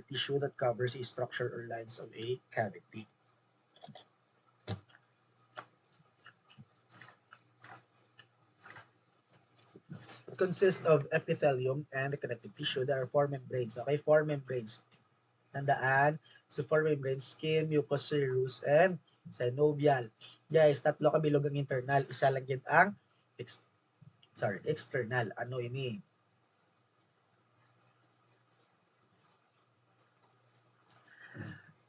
tissue that covers a structure or lines of a cavity. It consists of epithelium and the connective tissue. There are four membranes. Okay, four membranes. Tandaan, so four membranes, skin, mucous, serous, and synovial. Guys, tatlo kabilog ang internal. Isa lang yun ang external. Ano ini?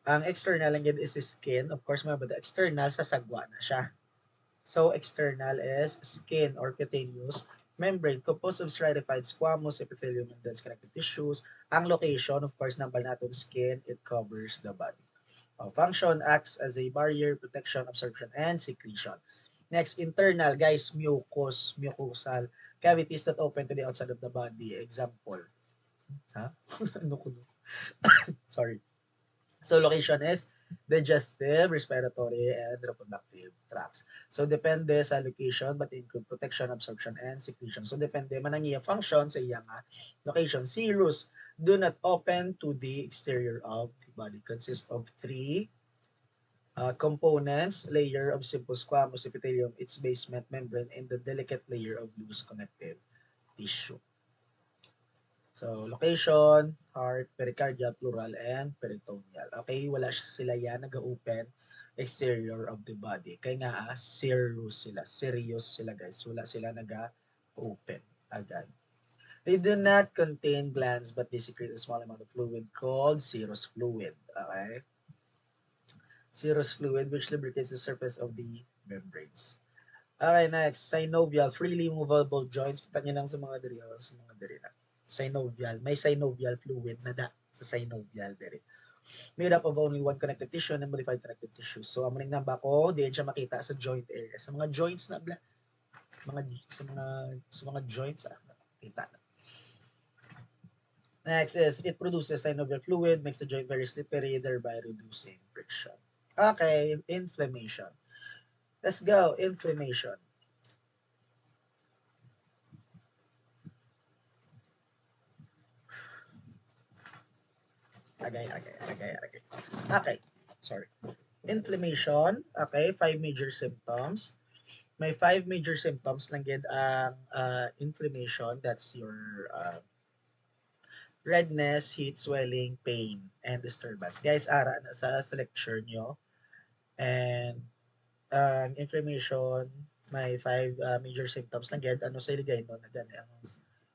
Ang external lang yun is skin. Of course, mga bada, external, sa sagwa na siya. So, external is skin or cutaneous membrane composed of stratified squamous epithelium and dense connective tissues. Ang location, of course, ng natin skin, it covers the body. Function acts as a barrier, protection, absorption, and secretion. Next, internal, guys, mucous, mucosal cavities that open to the outside of the body. Example. Ha? Ano ko? Sorry. So location is digestive, respiratory, and reproductive tracts. So depende sa location but include protection, absorption, and secretion. So depende man ang iyang function sa iyang location. Serous do not open to the exterior of the body. Consists of three components: layer of simple squamous epithelium, its basement membrane, and the delicate layer of loose connective tissue. So, location, heart, pericardial, pleural, and peritoneal. Okay, wala sila yan nag-open exterior of the body. Kaya nga, serious sila. Serious sila, guys. Wala sila nag-open agad. They do not contain glands but they secrete a small amount of fluid called serous fluid. Okay? Serous fluid which lubricates the surface of the membranes. Okay, next. Synovial, freely movable joints. Kita nyo lang sa mga diri. Sa mga diri na. Synovial. May synovial fluid na sa synovial diri. Made up of only one connective tissue and modified connective tissue. So, amaning namba ko, diyan siya makita sa joint area. Sa mga joints na, sa mga joints, kita na. Next is, it produces synovial fluid, makes the joint very slippery, thereby reducing friction. Okay, inflammation. Let's go, inflammation. Okay, sorry. Inflammation, okay, 5 major symptoms. May 5 major symptoms lang gid ang inflammation. That's your redness, heat, swelling, pain, and disturbance. Guys, ara na sa lecture nyo. And inflammation, may 5 major symptoms lang gid. Ano sa iligay no na gani ang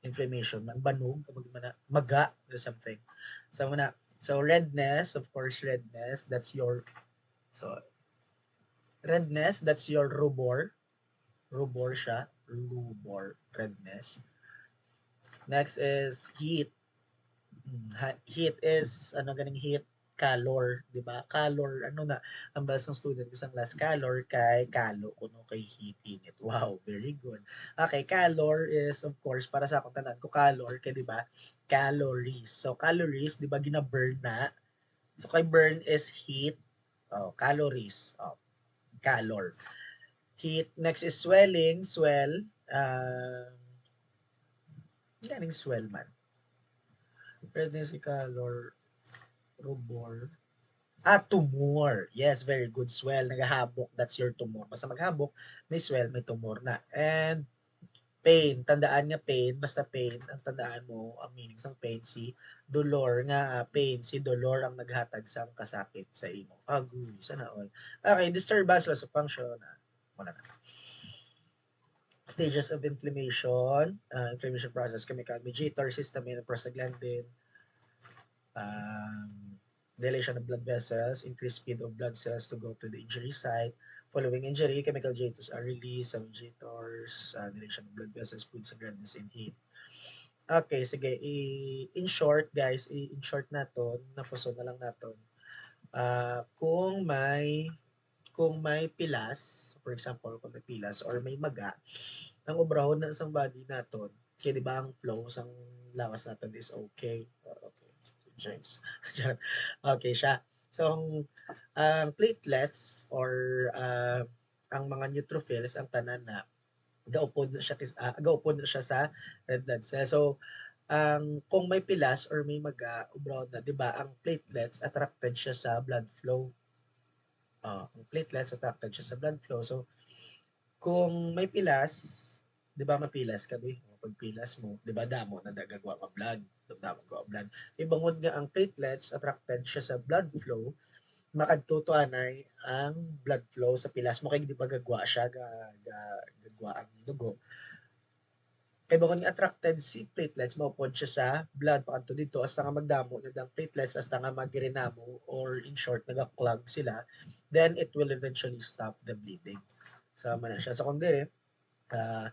inflammation, magbanog, maga or something. So redness, of course, redness, that's your rubor. Rubor siya. Rubor, redness. Next is heat. Heat is, ganing heat? Calor, di ba? Calor, ang bas ng student ko sa class, calor kay kalo, kuno kay heat, init. Wow, very good. Okay, calor is, of course, para sa akong tanan ko, calor kay, di ba? Calories. So, calories, di ba, gina-burn na? So, kay burn is heat. Calories. Calor. Heat. Next is swelling. Swell. Galing swell man. Pwede si calor. Rubor. Tumor. Yes, very good. Swell. Nagahabok. That's your tumor. Basta maghabok, may swell, may tumor na. And pain. Tandaan niya pain. Basta pain. Ang tandaan mo, ang meaning ng pain, si dolor nga. Pain. Si dolor ang naghatag sa kasakit sa imo. Agoy. Sana all. Okay. Disturbance, loss of function. Wala na. Stages of inflammation. Inflammation process. Chemical mediator. Histamine and prostaglandin. Dilation of blood vessels, increased speed of blood cells to go to the injury site. Following injury, chemical mediators are released, some mediators, dilation of blood vessels, foods and redness and heat. Okay, sige. In short, guys, in short naton, napuso na lang naton. Kung may pilas, for example, kung may pilas or may maga, ang obrahon na isang body naton, kaya di ba ang flow sang lawas natin is okay. Okay. Joints. Okay siya. So, ang platelets or ang mga neutrophils, ang tanan na gaupod na siya sa red blood cell. So, kung may pilas or may maga o brown na, 'di ba, ang platelets attracted siya sa blood flow. Ang platelets attracted siya sa blood flow. So, kung may pilas, 'di ba mapilas kami? Pag pilas mo, 'di ba damo na dagagwa ka blood, damo ka blood. Ibangod nga ang platelets attracted siya sa blood flow, makadto to anay ang blood flow sa pilas mo kay di ba gagwa siya gagwa ang dugo. Kay bangod nga attracted si platelets maupod siya sa blood pakadto dito hasta nga magdamo na ang platelets hasta nga magirinamo or in short naga-clog sila, then it will eventually stop the bleeding. Sama na siya. So kung dire, uh,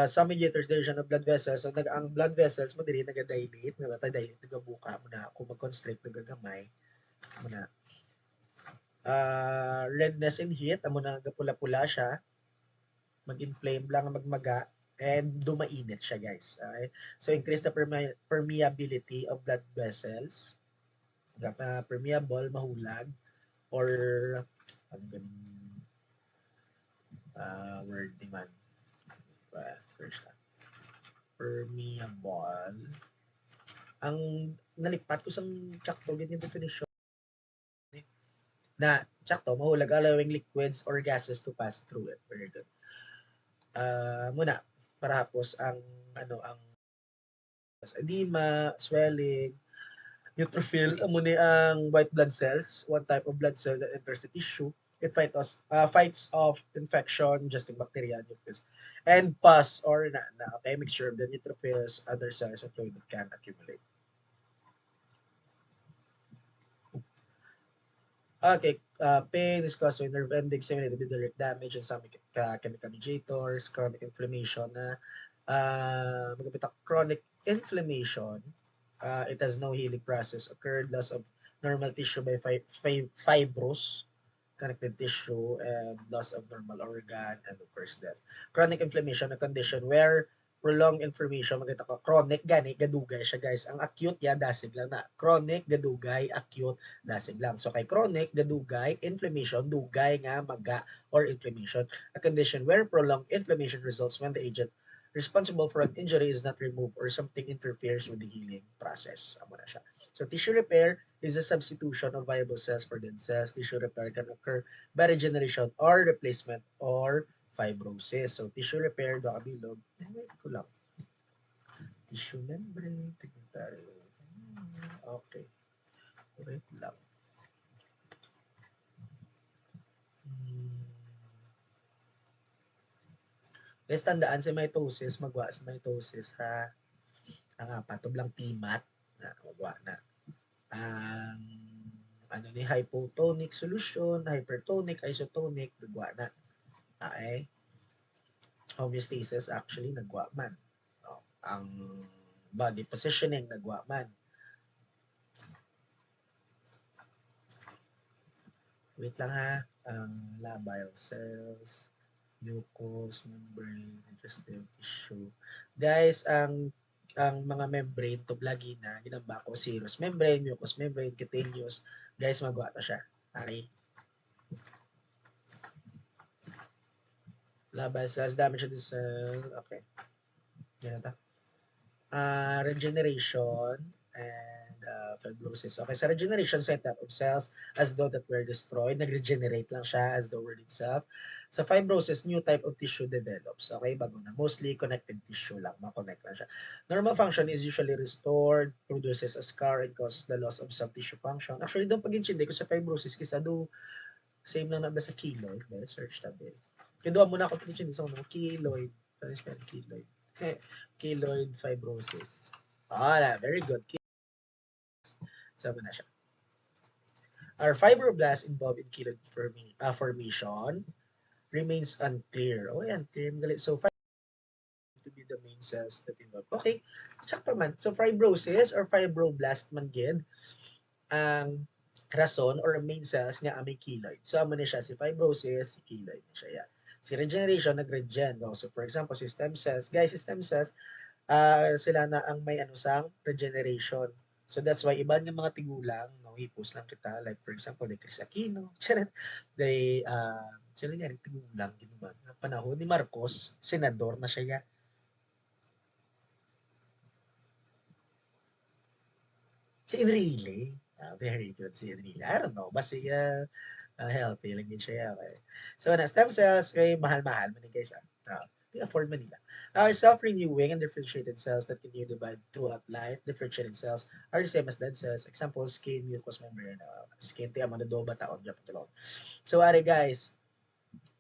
some mediators diri siya ng blood vessels. So ang blood vessels mo diri naga-dilate, dilate nagabuka mo na kung mag-constrict nagagamay mo na. Redness and heat amo na gapula-pula siya, mag-inflame lang magmaga and dumainit siya guys. Okay? So increase the permeability of blood vessels. Permeable, mahulag or ano ganun word naman. First permeable. Ang nalipat ko sa tsakto ganyan definition na tsakto mahulag allowing liquids or gases to pass through it. Very good. Muna para hapos ang ang edema, swelling, neutrophil amo ni ang white blood cells, one type of blood cell that enters the tissue. It fights off infection, just like bacteria, neutrophils, and pus or okay, mixture of the neutrophils, other cells, and fluid that can accumulate. Okay, pain is caused by nerve endings similar to direct damage and some chemical mediators, chronic inflammation na chronic inflammation, it has no healing process occurred, loss of normal tissue by fibrous connected tissue and loss of normal organ and of course death. Chronic inflammation, a condition where prolonged inflammation, maganda ko, chronic gani, gadugay siya guys. Ang acute yan, dasig lang na. Chronic, gadugay, acute, dasig lang. So kay chronic, gadugay, inflammation, dugay nga, maga, or inflammation. A condition where prolonged inflammation results when the agent responsible for an injury is not removed or something interferes with the healing process. Amo na siya. So tissue repair is a substitution of viable cells for dead cells. Tissue repair can occur by regeneration or replacement or fibrosis. So tissue repair, kabilog, wait ko lang. Tissue membrane, tignan tayo. Okay. Wait lang. Let's tandaan si mitosis, magwa si mitosis ha. Ang apat, lang timat na magwa na. Ang ni hypotonic solution, hypertonic, isotonic, nagwa na. Okay? Homeostasis actually nagwa man. Ang body positioning nagwa man. Wait lang ha. Ang labile cells, mucous membrane, digestive tissue. Guys, ang mga membrane to lagi na ginamba ko serous membrane, mucous membrane, cutaneous. Guys, magwa to siya. Okay? Labile cells, damage to the cell. Okay. Yan na regeneration and fibrosis. Okay, sa regeneration, setup of cells as though that were destroyed. Nag-regenerate lang siya as the word itself. Sa fibrosis, new type of tissue develops. Okay, bago na. Mostly connected tissue lang. Makonect lang siya. Normal function is usually restored, produces a scar, and causes the loss of some tissue function. Actually, doon pag-intindi ko sa fibrosis, kasi do same lang na ba sa keloid. Well, search tabi. Kaya mo na ako pag-intindi sa keloid. Ano yung keloid? Keloid fibrosis. Very good. Sabi na siya. Are fibroblasts involved in keloid formation? Remains unclear. Unclear. So, to be the main cells that involve. Okay, sakto man. So, fibrosis or fibroblast man gid ang rason or main cells nga amay keloid. So, amo ni siya si fibrosis, si keloid ni siya. Yeah. Si regeneration, nag-regen. No? So, for example, si stem cells. Guys, si stem cells, sila na ang may sang regeneration. So that's why iba ng mga tigulang, no, i-post lang kita, like for example, like Chris Aquino, they, sila niya rin tigulang, ginawa. Panahon ni Marcos, senador na siya. Si Enrile. Very good si Enrile. I don't know. Basta healthy lang din siya. Okay. So, na stem cells, kay mahal-mahal. Manig guys. Afford man nila. Self-renewing and differentiated cells that continue to divide throughout life. Differentiated cells are the same as dead cells. Example, skin, mucous membrane, skin, tiya, manadoba, taon, japan, So, guys,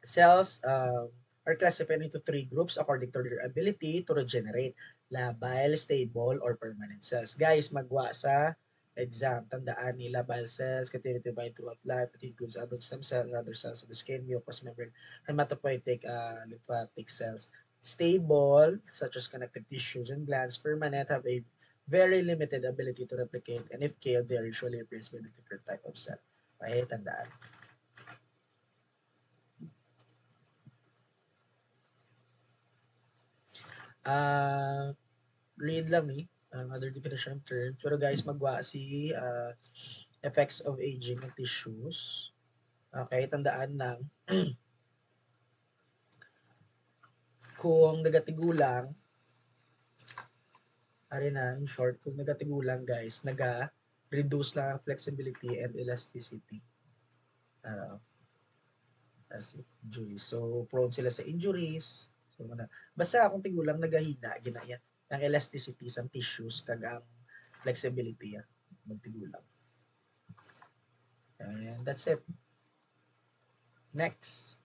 cells are classified into three groups according to their ability to regenerate: labile, stable, or permanent cells. Guys, magwa sa exam. Tandaan ni labile cells continue to divide throughout life. It includes adult stem cells and other cells of the skin, mucous membrane, hematopoietic lymphatic cells. Stable, such as connective tissues and glands. Permanent, have a very limited ability to replicate, and if killed, they are usually replaced by a different type of cell. Okay, tandaan. Ah, read lang eh, other definition of terms. Pero guys, magwa si effects of aging ng tissues. Okay, tandaan lang, kung nagatigulang, ari na, in short, kung nagatigulang guys, naga-reduce lang ang flexibility and elasticity. Uh, as injuries. So, prone sila sa injuries. So, basta kung tigulang nagahina, ginaya, ang elasticity sa tissues, kag ang flexibility, magtigulang. And that's it. Next.